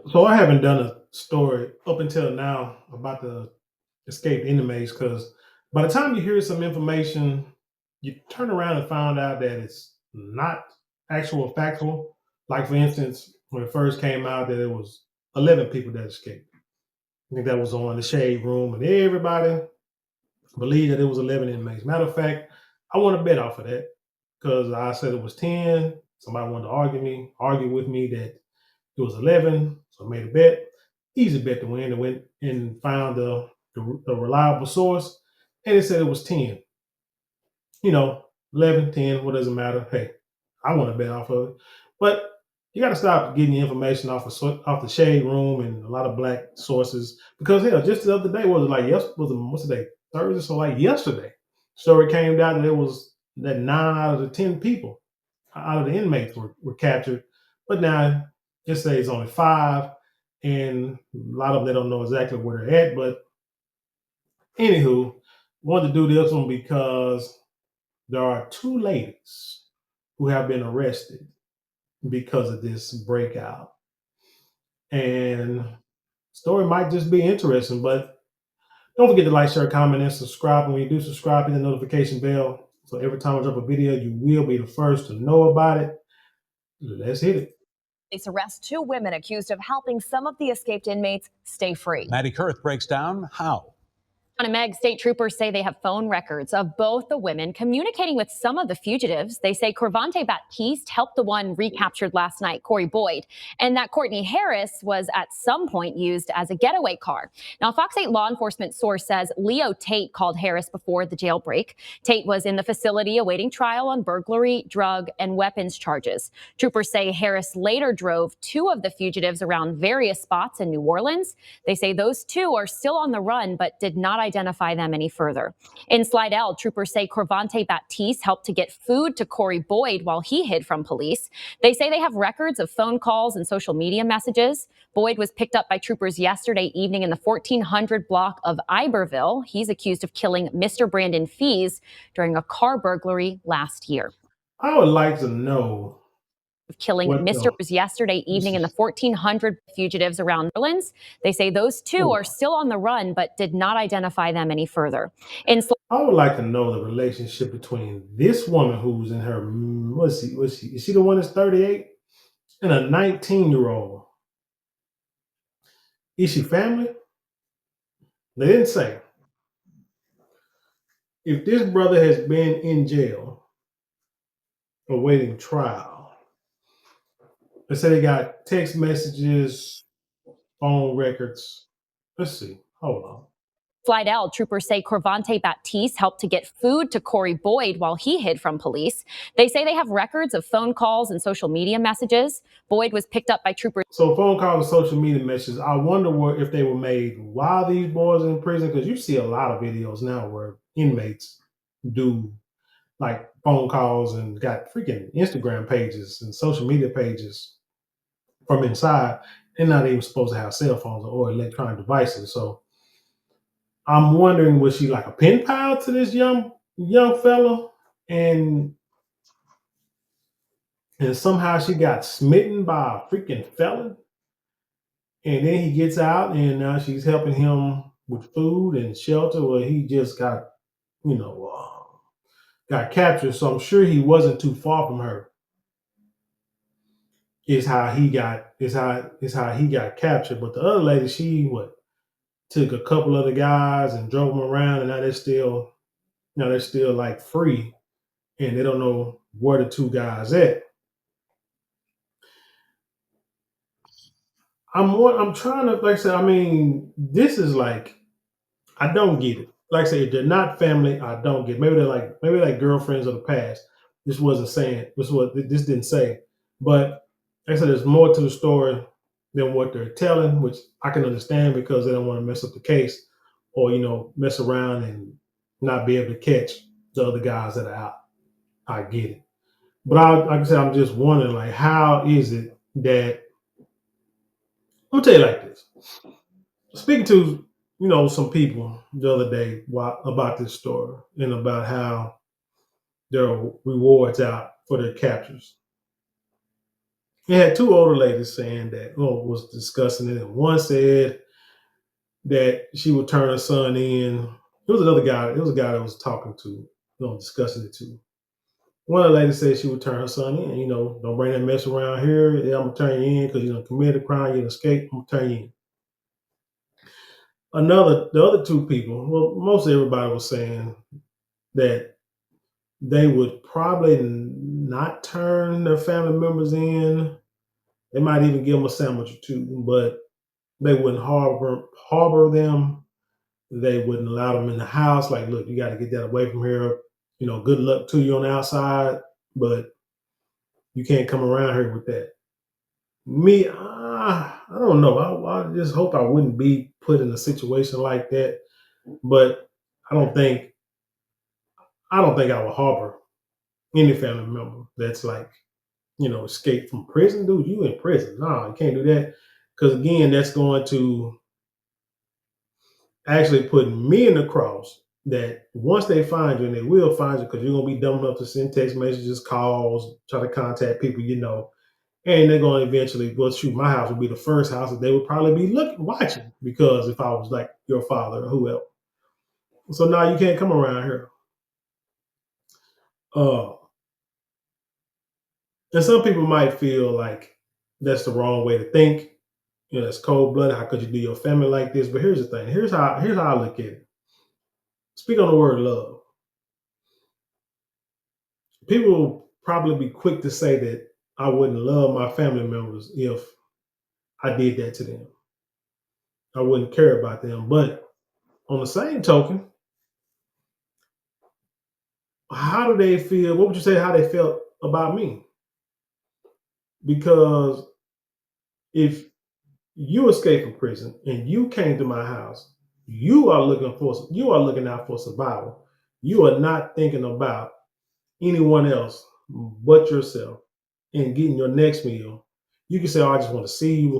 So I haven't done a story up until now about the escaped inmates because by the time you hear some information, you turn around and find out that it's not actual factual. Like for instance, when it first came out that it was 11 people that escaped. I think that was on the shade room, and everybody believed that it was 11 inmates. Matter of fact, I want to bet off of that because I said it was 10. Somebody wanted to argue with me that it was 11, so I made a bet. Easy bet to win. And went and found the reliable source, and it said it was 10. 11, 10, what does it matter? Hey, I want to bet off of it. But you got to stop getting your information off the shade room and a lot of black sources because hell, just the other day was it like what's the day? Thursday. So like yesterday, story came down that it was that 9 out of the 10 people out of the inmates were captured, but now just say it's only 5, and a lot of them they don't know exactly where they're at. But anywho, wanted to do this one because there are 2 ladies who have been arrested because of this breakout, and story might just be interesting. But don't forget to like, share, comment, and subscribe. And when you do subscribe, hit the notification bell so every time I drop a video, you will be the first to know about it. Let's hit it. Police arrest 2 women accused of helping some of the escaped inmates stay free. Maddie Kurth breaks down how. John and Meg, state troopers say they have phone records of both the women communicating with some of the fugitives. They say Corvante Baptiste helped the one recaptured last night, Corey Boyd, and that Courtney Harris was at some point used as a getaway car. Now, Fox 8 law enforcement source says Leo Tate called Harris before the jailbreak. Tate was in the facility awaiting trial on burglary, drug, and weapons charges. Troopers say Harris later drove 2 of the fugitives around various spots in New Orleans. They say those 2 are still on the run, but did not identify them any further. In Slidell, troopers say Corvante Baptiste helped to get food to Corey Boyd while he hid from police. They say they have records of phone calls and social media messages. Boyd was picked up by troopers yesterday evening in the 1400 block of Iberville. He's accused of killing Mr. Brandon Fees during a car burglary last year. I would like to know Of killing Mr. yesterday evening in the 1400 fugitives around New Orleans. They say those 2 are still on the run, but did not identify them any further. I would like to know the relationship between this woman who's in her, is she the one that's 38? And a 19-year-old. Is she family? They didn't say. If this brother has been in jail awaiting trial, they say they got text messages, phone records. Let's see. Hold on. Slidell, troopers say Corvante Baptiste helped to get food to Corey Boyd while he hid from police. They say they have records of phone calls and social media messages. Boyd was picked up by troopers. So phone calls and social media messages. I wonder if they were made while these boys are in prison, because you see a lot of videos now where inmates do like phone calls and got freaking Instagram pages and social media pages from inside. They're not even supposed to have cell phones or electronic devices. So I'm wondering, was she like a pen pal to this young fella, and somehow she got smitten by a freaking felon, and then he gets out, and now she's helping him with food and shelter, where he just got captured. So I'm sure he wasn't too far from her. Is how he got captured. But the other lady, she took a couple of the guys and drove them around, and now they're still like free, and they don't know where the 2 guys at. I'm trying to, like I said, I mean, this is like, I don't get it. Like I said, if they're not family, I don't get it. Maybe they're like girlfriends of the past. This didn't say. But like I said, there's more to the story than what they're telling, which I can understand because they don't want to mess up the case or mess around and not be able to catch the other guys that are out. I get it. But like I said, I'm just wondering, like, how is it that, I'm gonna tell you like this. Speaking to some people the other day about this story and about how there are rewards out for their captures. You had two older ladies saying that, was discussing it, and one said that she would turn her son in. It was another guy. It was a guy that was talking to, discussing it too. One of the ladies said she would turn her son in. Don't bring that mess around here. Yeah, I'm gonna turn you in because you committed a crime, you escaped. I'm gonna turn you in. The other two people, well, most everybody was saying that they would probably not turn their family members in. They might even give them a sandwich or two, but they wouldn't harbor them. They wouldn't allow them in the house. Like, look, you got to get that away from here. Good luck to you on the outside, but you can't come around here with that. Me, I don't know. I just hope I wouldn't be put in a situation like that. But I don't think I don't think I would harbor any family member that's like, escaped from prison. Dude, you in prison. No, you can't do that. Because again, that's going to actually put me in the cross that once they find you, and they will find you because you're going to be dumb enough to send text messages, calls, try to contact people and they're going to eventually, well, shoot, my house would be the first house that they would probably be watching because if I was like your father or whoever. So now you can't come around here. Uh, and some people might feel like that's the wrong way to think. It's cold blooded. How could you do your family like this? But here's the thing. Here's how I look at it. Speak on the word love. People will probably be quick to say that I wouldn't love my family members if I did that to them. I wouldn't care about them. But on the same token, how do they feel? What would you say how they felt about me? Because if you escaped from prison and you came to my house, you are looking out for survival. You are not thinking about anyone else but yourself and getting your next meal. You can say, "Oh, I just want to see you,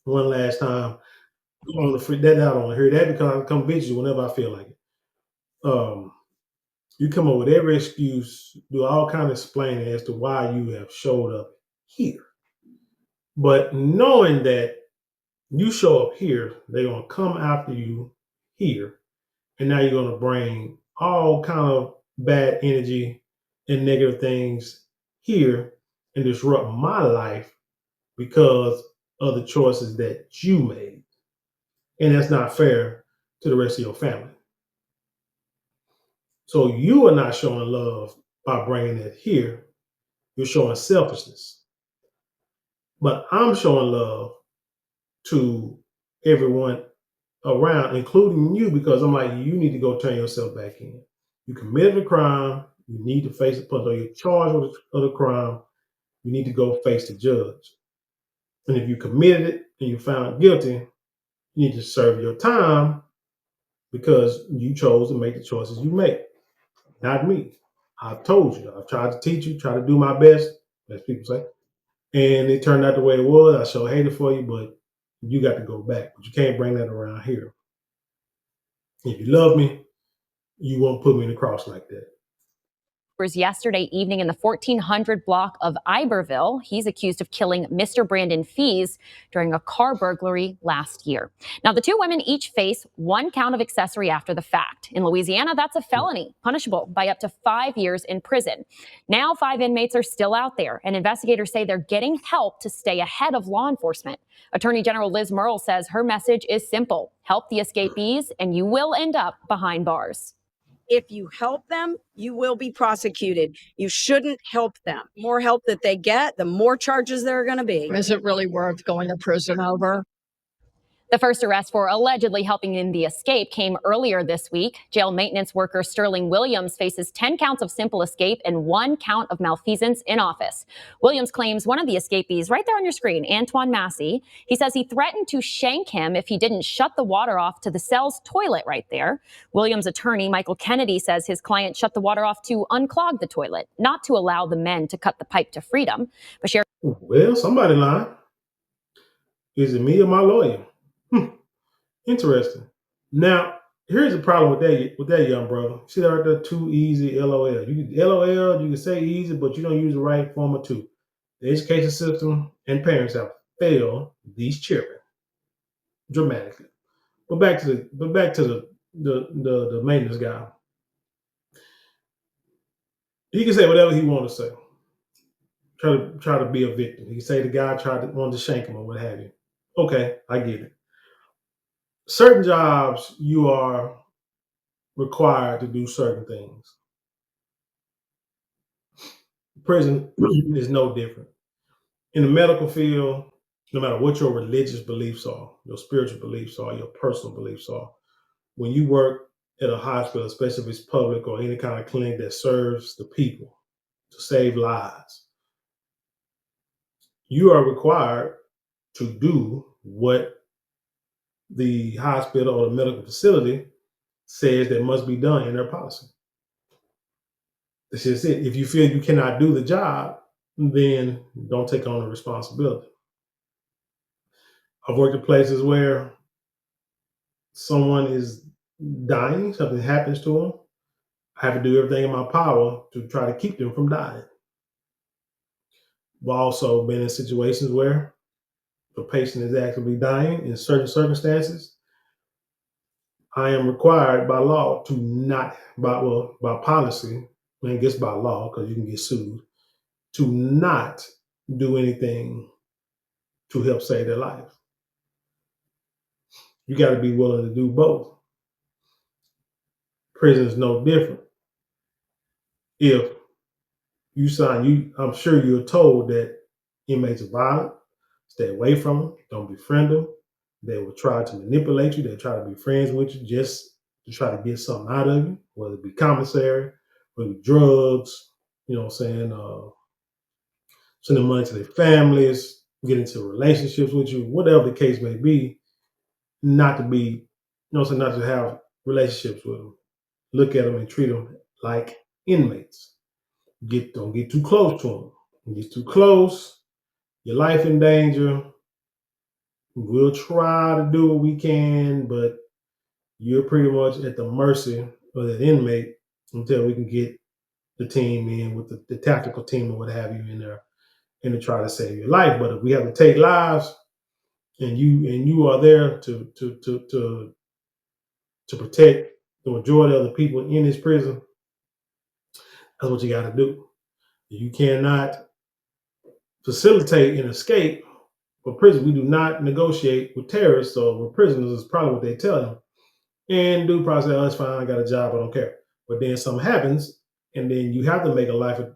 one last time." I don't want to freak that out. I don't want to hear that because I come visit you whenever I feel like it. Um, you come up with every excuse, do all kind of explaining as to why you have showed up here. But knowing that you show up here, they're gonna come after you here, and now you're gonna bring all kind of bad energy and negative things here and disrupt my life because of the choices that you made, and that's not fair to the rest of your family. So you are not showing love by bringing it here. You're showing selfishness, but I'm showing love to everyone around, including you, because I'm like, you need to go turn yourself back in. You committed a crime. You need to face the punishment. You're charged with the crime. You need to go face the judge. And if you committed it and you found guilty, you need to serve your time because you chose to make the choices you make, not me. I've told you. I've tried to teach you, try to do my best, as people say. And it turned out the way it was. I sure hate it for you, but you got to go back. But you can't bring that around here. If you love me, you won't put me in the cross like that. Yesterday evening in the 1400 block of Iberville. He's accused of killing Mr. Brandon Fees during a car burglary last year. Now, the two women each face one count of accessory after the fact. In Louisiana, that's a felony, punishable by up to 5 years in prison. Now, 5 inmates are still out there, and investigators say they're getting help to stay ahead of law enforcement. Attorney General Liz Murrill says her message is simple: help the escapees, and you will end up behind bars. If you help them, you will be prosecuted. You shouldn't help them. The more help that they get, the more charges there are going to be. Is it really worth going to prison over? The first arrest for allegedly helping in the escape came earlier this week. Jail maintenance worker Sterling Williams faces 10 counts of simple escape and 1 count of malfeasance in office. Williams claims one of the escapees, right there on your screen, Antoine Massey, he says he threatened to shank him if he didn't shut the water off to the cell's toilet right there. Williams' attorney, Michael Kennedy, says his client shut the water off to unclog the toilet, not to allow the men to cut the pipe to freedom. Bashir. Well, somebody lying. Is it me or my lawyer? Interesting. Now, here's the problem with that young brother. See that right there, too easy, LOL. You can LOL, you can say easy, but you don't use the right form of two. The education system and parents have failed these children dramatically. But back to the maintenance guy. He can say whatever he wants to say. Try to be a victim. He can say the guy wanted to shank him or what have you. Okay, I get it. Certain jobs you are required to do certain things. Prison is no different. In the medical field, no matter what your religious beliefs are, your spiritual beliefs are, your personal beliefs are, when you work at a hospital, especially if it's public or any kind of clinic that serves the people to save lives, you are required to do what the hospital or the medical facility says that must be done in their policy. That's just it. If you feel you cannot do the job, then don't take on the responsibility. I've worked at places where someone is dying, something happens to them. I have to do everything in my power to try to keep them from dying. I've also been in situations where the patient is actually dying in certain circumstances. I am required by law to not, by policy, and I guess by law, because you can get sued, to not do anything to help save their life. You got to be willing to do both. Prison is no different. If you sign, I'm sure you're told that inmates are violent, stay away from them, don't befriend them. They will try to manipulate you. They'll try to be friends with you just to try to get something out of you, whether it be commissary, whether it be drugs, you know what I'm saying, sending money to their families, get into relationships with you, whatever the case may be, not to be, you know what I'm saying, not to have relationships with them. Look at them and treat them like inmates. Don't get too close to them. When you get too close, your life in danger. We'll try to do what we can, but you're pretty much at the mercy of that inmate until we can get the team in with the tactical team or what have you in there and to try to save your life. But if we have to take lives and you are there to protect the majority of the people in this prison, that's what you got to do. You cannot facilitate an escape. For prison, we do not negotiate with terrorists. So with prisoners, is probably what they tell them. And dude probably say, "Oh, it's fine. I got a job. I don't care." But then something happens, and then you have to make a life or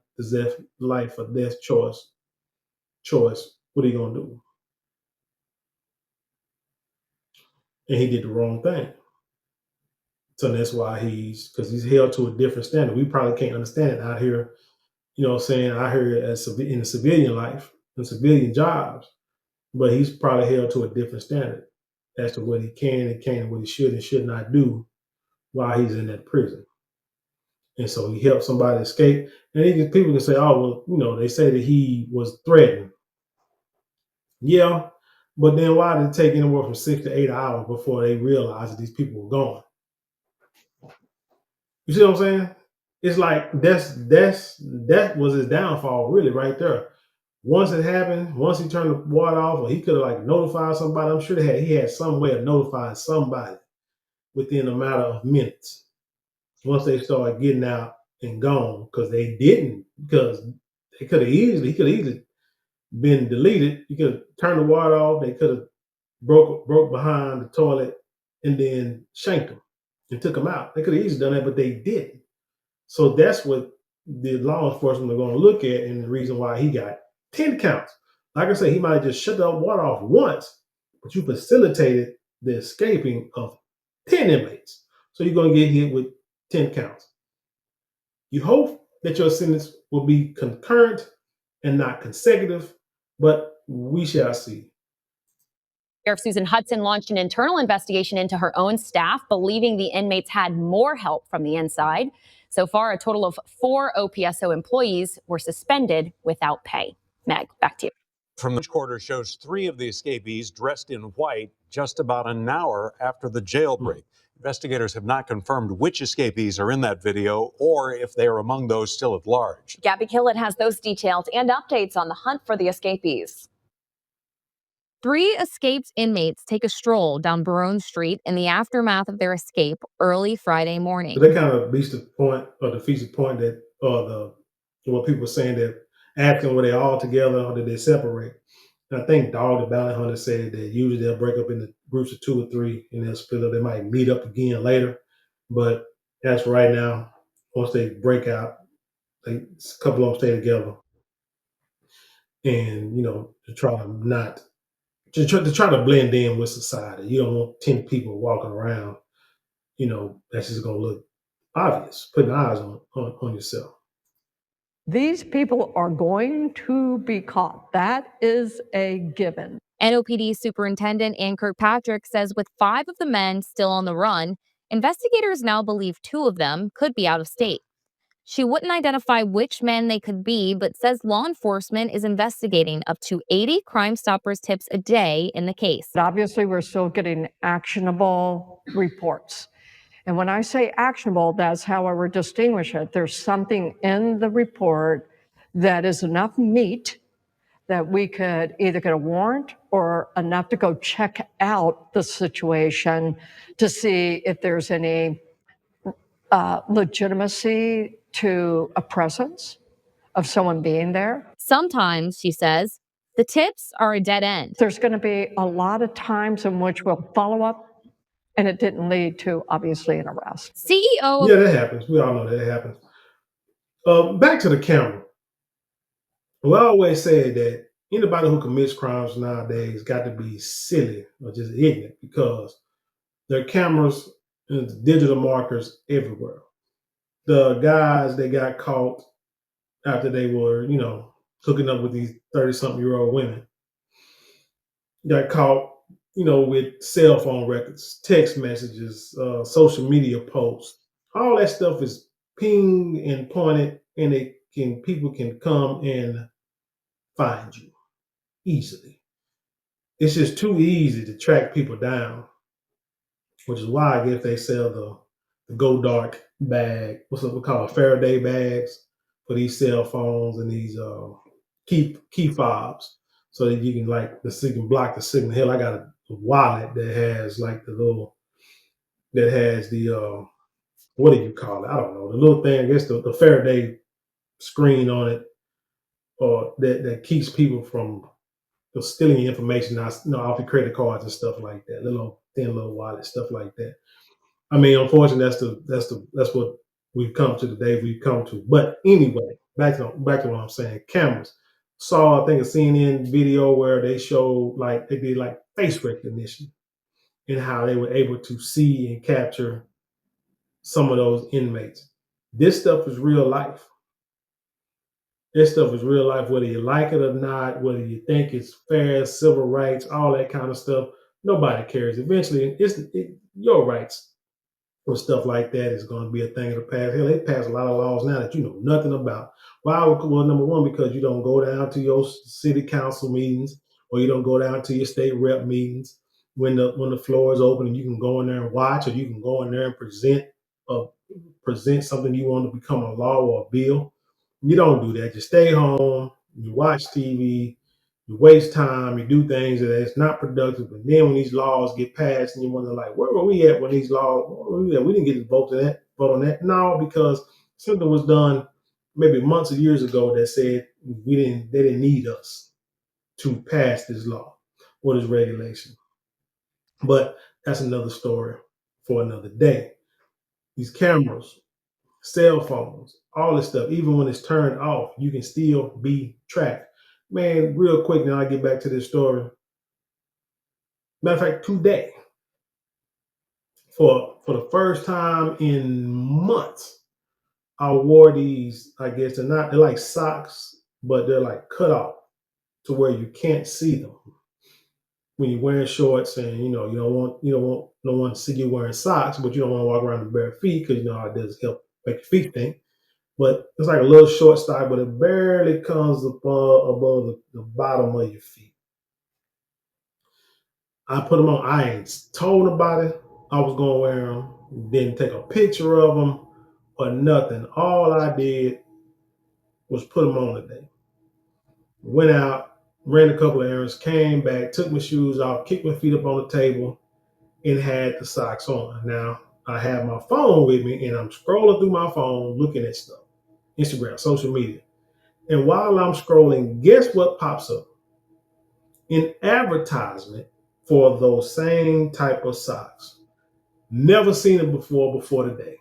death choice. What are you gonna do? And he did the wrong thing. So that's why because he's held to a different standard. We probably can't understand it out here. You know what I'm saying? Out here in the civilian life, in civilian jobs. But he's probably held to a different standard as to what he can and can't, and what he should and should not do while he's in that prison. And so he helped somebody escape. And people can say, "Oh, well, they say that he was threatened." Yeah, but then why did it take anywhere from 6 to 8 hours before they realized that these people were gone? You see what I'm saying? It's like that was his downfall, really, right there. Once it happened, once he turned the water off, or he could have notified somebody. I'm sure he had some way of notifying somebody within a matter of minutes. Once they started getting out and gone, because they didn't, because he could have easily been deleted. You could have turned the water off. They could have broke behind the toilet and then shanked him and took him out. They could have easily done that, but they didn't. So that's what the law enforcement are going to look at, and the reason why he got 10 counts. Like I said, he might have just shut the water off once, but you facilitated the escaping of 10 inmates. So you're going to get hit with 10 counts. You hope that your sentence will be concurrent and not consecutive, but we shall see. Sheriff Susan Hudson launched an internal investigation into her own staff, believing the inmates had more help from the inside. So far, a total of 4 OPSO employees were suspended without pay. Meg, back to you. From the quarter shows 3 of the escapees dressed in white just about an hour after the jailbreak. Investigators have not confirmed which escapees are in that video or if they are among those still at large. Gabby Killett has those details and updates on the hunt for the escapees. 3 escaped inmates take a stroll down Barone Street in the aftermath of their escape early Friday morning. So they kind of reached the point or defeats the point that, or what people were saying, that asking were they all together or did they separate? And I think Dog the Bounty Hunter said that usually they'll break up into groups of 2 or 3 and they'll split up. They might meet up again later, but that's right now. Once they break out, a couple of them stay together, and to try to not to try to blend in with society. You don't want 10 people walking around. That's just going to look obvious, putting eyes on yourself. These people are going to be caught. That is a given. NOPD Superintendent Ann Kirkpatrick says with 5 of the men still on the run, investigators now believe 2 of them could be out of state. She wouldn't identify which men they could be, but says law enforcement is investigating up to 80 Crime Stoppers tips a day in the case. But obviously, we're still getting actionable reports. And when I say actionable, that's how I would distinguish it. There's something in the report that is enough meat that we could either get a warrant or enough to go check out the situation to see if there's any legitimacy to a presence of someone being there. Sometimes, she says, the tips are a dead end. There's going to be a lot of times in which we'll follow up and it didn't lead to, obviously, an arrest. CEO. Yeah, that happens. We all know that happens. Back to the camera. We always say that anybody who commits crimes nowadays got to be silly or just ignorant because there are cameras and digital markers everywhere. The guys that got caught after they were, hooking up with these 30-something-year-old women got caught, with cell phone records, text messages, social media posts. All that stuff is pinged and pointed, and people can come and find you easily. It's just too easy to track people down, which is why I guess they sell the Go Dark bag, what's we call it, Faraday bags for these cell phones and these key fobs, so that you can so you can block the signal. Hell, I got a wallet that has the what do you call it? I don't know, the little thing. I guess the Faraday screen on it, or that keeps people from stealing your information off your credit cards and stuff like that. Little thin little wallet, stuff like that. I mean, unfortunately, that's what we've come to today. We've come to. But anyway, back to what I'm saying. Cameras. Saw, I think, a CNN video where they showed they did face recognition and how they were able to see and capture some of those inmates. This stuff is real life. This stuff is real life, whether you like it or not, whether you think it's fair, civil rights, all that kind of stuff. Nobody cares. Eventually, your rights or stuff like that is going to be a thing of the past. Hell, they pass a lot of laws now that you know nothing about. Why? Well, number one, because you don't go down to your city council meetings or you don't go down to your state rep meetings when the floor is open and you can go in there and watch, or you can go in there and present something you want to become a law or a bill. You don't do that. You stay home, you watch TV, you waste time, you do things that is not productive. And then when these laws get passed, and you wonder, where were we at when these laws? Where were we at? We didn't get to vote on that. No, because something was done maybe months or years ago that said they didn't need us to pass this law or this regulation. But that's another story for another day. These cameras, cell phones, all this stuff, even when it's turned off, you can still be tracked. Man, real quick, now I get back to this story. Matter of fact, today, for the first time in months, I wore these, I guess they're like socks, but they're like cut off to where you can't see them. When you're wearing shorts and you don't want no one to see you wearing socks, but you don't want to walk around with bare feet because you know how it does help make your feet stink. But it's like a little short style, but it barely comes above the bottom of your feet. I put them on. I ain't told nobody. I was going to wear them, didn't take a picture of them or nothing. All I did was put them on today. Went out, ran a couple of errands, came back, took my shoes off, kicked my feet up on the table, and had the socks on. Now, I have my phone with me, and I'm scrolling through my phone looking at stuff, Instagram, social media. And while I'm scrolling, guess what pops up? An advertisement for those same type of socks. Never seen it before today.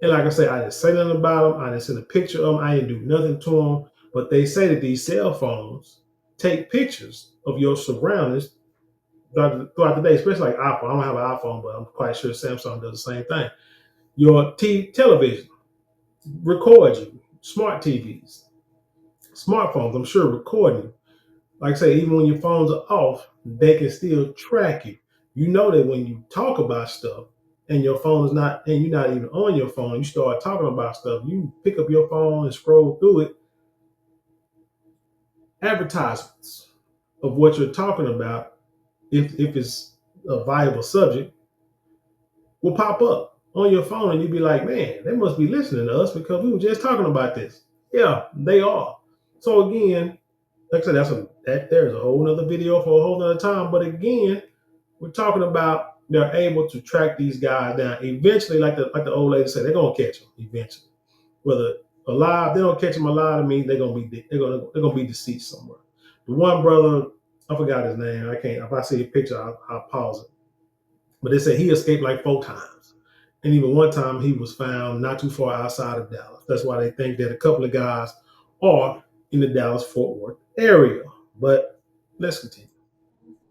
And like I said, I didn't say nothing about them. I didn't send a picture of them. I didn't do nothing to them. But they say that these cell phones take pictures of your surroundings throughout the day, especially like iPhone. I don't have an iPhone, but I'm quite sure Samsung does the same thing. Your television records you. Smart TVs, smartphones, I'm sure recording you. Like I say, even when your phones are off, they can still track you. You know that when you talk about stuff and your phone is not, and you're not even on your phone, you start talking about stuff, you pick up your phone and scroll through it, advertisements of what you're talking about, if it's a viable subject, will pop up on your phone and you'll be like, man, they must be listening to us because we were just talking about this. Yeah, they are. So again, like I said, there's a whole nother video for a whole nother time. But again, we're talking about they're able to track these guys down. Eventually, like the old lady said, they're gonna catch them eventually. Whether alive, they don't catch them alive. I mean, they're gonna be deceased somewhere. The one brother, I forgot his name. I can't. If I see a picture, I'll pause it. But they said he escaped like 4 times, and even one time he was found not too far outside of Dallas. That's why they think that a couple of guys are in the Dallas-Fort Worth area. But let's continue.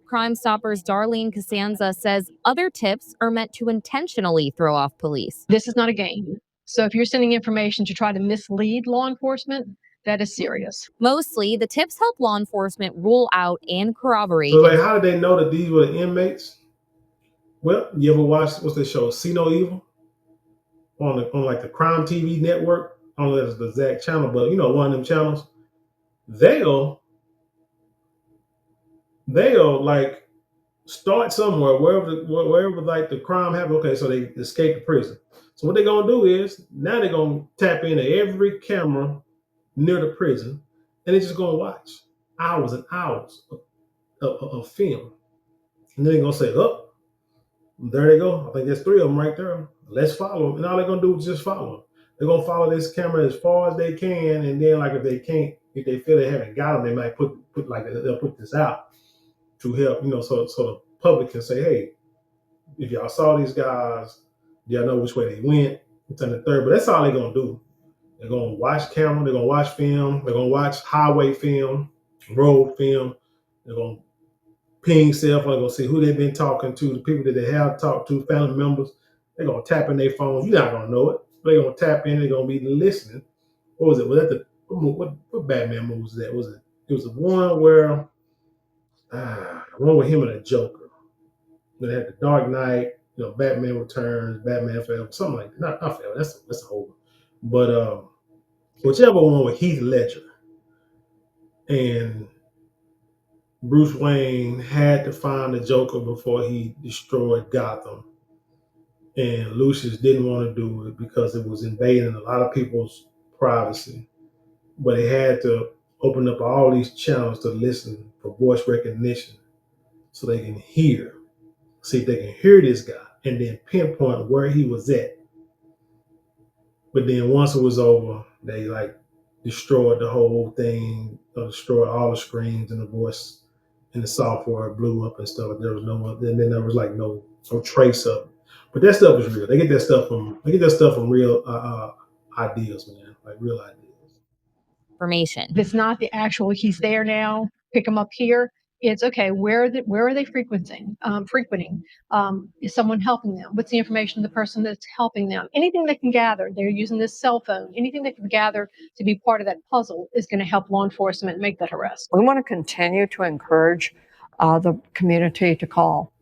Crime Stoppers Darlene Costanza says other tips are meant to intentionally throw off police. This is not a game. So if you're sending information to try to mislead law enforcement, that is serious. Mostly, the tips help law enforcement rule out and corroborate. So, like, how did they know that these were the inmates? Well, you ever watch what's the show, See No Evil, on like the Crime TV network? I don't know if it's the exact channel, but you know, one of them channels. They'll like start somewhere wherever like the crime happened. Okay, so they escaped the prison. So what they're gonna do is now they're gonna tap into every camera near the prison, and they're just gonna watch hours and hours of film, and then they're gonna say, "Oh, there they go. I think there's 3 of them right there. Let's follow them." And all they're gonna do is just follow them. They're gonna follow this camera as far as they can, and then like if they feel they haven't got them, they might put like they'll put this out to help, so the public can say, hey, if y'all saw these guys, y'all know which way they went. It's on the third, but that's all they're gonna do. They're gonna watch camera, they're gonna watch film, they're gonna watch highway film, road film, they're gonna ping cell phone, they're gonna see who they've been talking to, the people that they have talked to, family members. They're gonna tap in their phones. You're not gonna know it. They're gonna tap in, they're gonna be listening. What was it? Was that what Batman movie was that? It was the one where one with him and a Joker. They had the Dark Knight, Batman Returns, Batman Forever, something like that. Not Forever. That's a whole one. But whichever one with Heath Ledger and Bruce Wayne had to find the Joker before he destroyed Gotham, and Lucius didn't want to do it because it was invading a lot of people's privacy. But he had to open up all these channels to listen for voice recognition, so they can see if they can hear this guy and then pinpoint where he was at. But then once it was over, they like destroyed the whole thing, destroyed all the screens, and the voice and the software blew up and stuff. There was then there was like no trace of it. But that stuff is real. They get that stuff from real ideas, man, like real ideas. Information. If it's not the actual, he's there now, pick him up here. It's okay. Where are they frequenting? Is someone helping them? What's the information of the person that's helping them? Anything they can gather. They're using this cell phone. Anything they can gather to be part of that puzzle is going to help law enforcement make that arrest. We want to continue to encourage the community to call.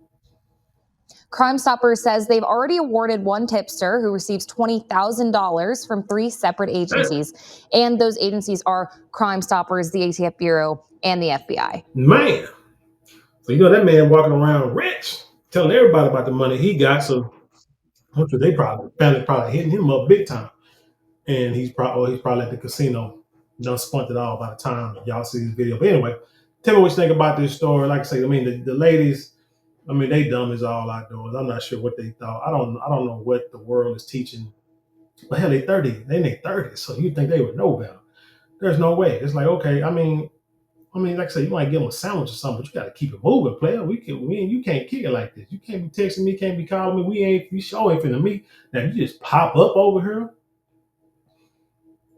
Crime Stoppers says they've already awarded one tipster who receives $20,000 from 3 separate agencies. And those agencies are Crime Stoppers, the ATF Bureau, and the FBI. Man. So that man walking around rich. telling everybody about the money he got. So I'm sure they family probably hitting him up big time. And he's probably at the casino, done spunt it all by the time y'all see this video. But anyway, tell me what you think about this story. Like I say, I mean the ladies, I mean they dumb as all outdoors. I'm not sure what they thought. I don't know what the world is teaching. But hell, they 30, they in their 30s, so you think they would know better. There's no way. It's like, okay, like I said, you might give them a sandwich or something, but you got to keep it moving, player. You can't kick it like this. You can't be texting me, can't be calling me. We sure ain't finna meet. Now you just pop up over here.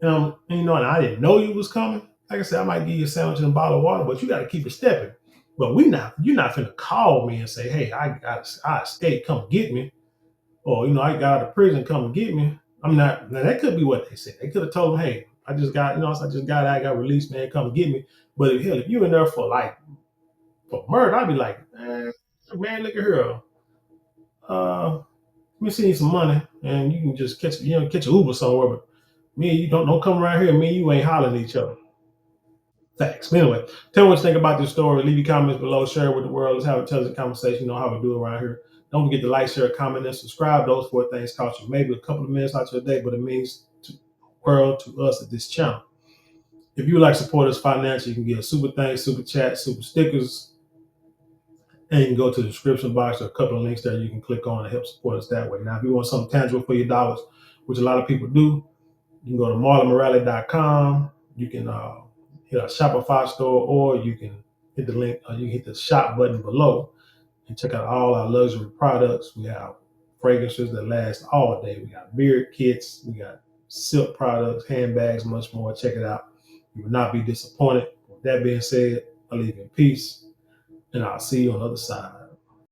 And I didn't know you was coming. Like I said, I might give you a sandwich and a bottle of water, but you got to keep it stepping. But you're not finna call me and say, hey, I escaped, come get me. Or, I got out of prison, come and get me. I'm not, now that could be what they said. They could have told him, hey, I just got released, man, come get me. But if you in there for murder, I'd be like, man, look at her. Let me see you some money, and you can just catch an Uber somewhere. But me and you don't come around here. Me and you ain't hollering at each other. Facts. But anyway, tell me what you think about this story. Leave your comments below. Share it with the world. Let's have a intelligent conversation. You know how we do it around here. Don't forget to like, share, comment, and subscribe. Those 4 things cost you maybe a couple of minutes out your day, but it means to the world, to us at this channel. If you would like to support us financially, you can get a super thanks, super chat, super stickers, and you can go to the description box. There are a couple of links there you can click on to help support us that way. Now, if you want something tangible for your dollars, which a lot of people do, you can go to marlonmorale.com. You can hit our Shopify store, or you can hit the link, you can hit the shop button below and check out all our luxury products. We have fragrances that last all day. We got beard kits, we got silk products, handbags, much more. Check it out. You will not be disappointed. With that being said, I leave you in peace, and I'll see you on the other side.